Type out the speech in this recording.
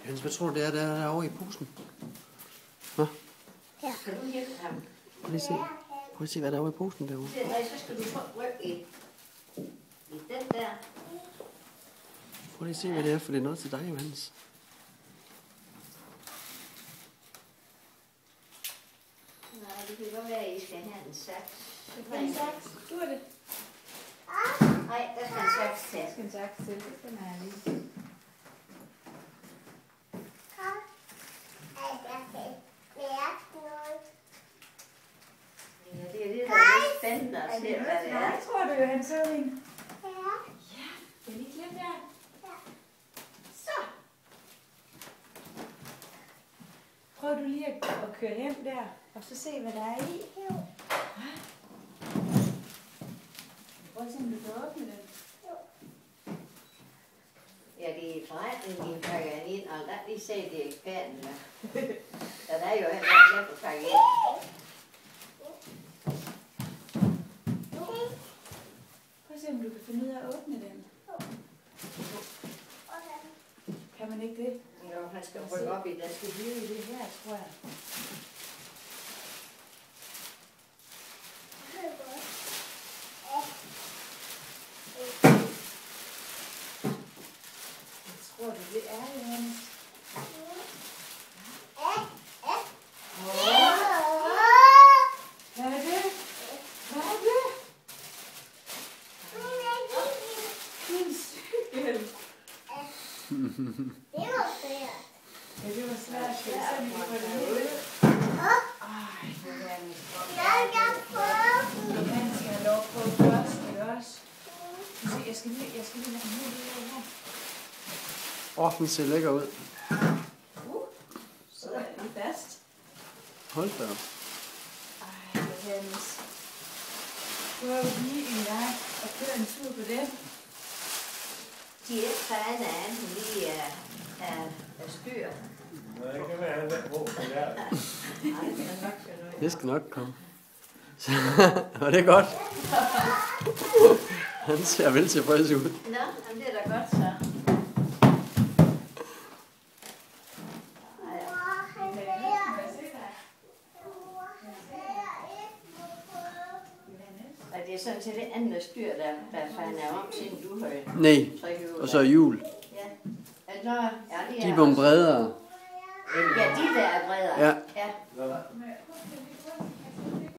Hans, hvad tror du, det er, der er derovre i posen? Hva? Ja. Skal du hjælpe ham? Prøv lige at se, hvad der er over i posen derovre. Så skal du rykke i den der. Prøv lige at se, hvad det er, for det er noget til dig, Johannes. Nej, det kan godt være, at I skal have en saks. En saks? Du er det? Nej, der skal en saks til. Jeg skal en saks til. Det skal man have lige. Ja, det er det, der er lidt spændende at se, hvad det er. Jeg tror, det er Hans Søring. Ja, vil I klippe der? Så. Prøv du lige at køre hjem der, og så se, hvad der er i. Prøv at se, om du kan åbne den. Ja, det er forretningen, de pakker ind, og der lige se, det er eksperten. Der er jo heller ikke nemt at pakke ind. Prøv at se, om du kan finde ud af at åbne den. Kan man ikke det? Jo, han skal rykke op i den. Jeg skal blive i det her, tror jeg. Jeg tror, det er Johannes. Hvad er det? Hvad er det? Din cykel. Ja, det var svært. Skal vi se, om vi kan få det hele ud? Ej, han skal have lov på først, ikke også? Jeg skal lige lade ham ud det her. Den ser lækker ud. Så er den fast. Hold da op. Ej, Johannes. Prøv lige en gang at køre en tur på den. De er ikke fan af, at hun lige er styr. Nej, det kan være, at han er brug for det. Nej, det er nok noget. Det skal nok komme. Og det er godt. Han ser vel tilfreds ud. Nå, jamen, det er da godt så. Og det er sådan set det andet styr, der fandt af om, siden du har Nej, og så hjul. Ja. At når, ja, De er blevet bredere. Ja, de der er bredere. Ja. Ja.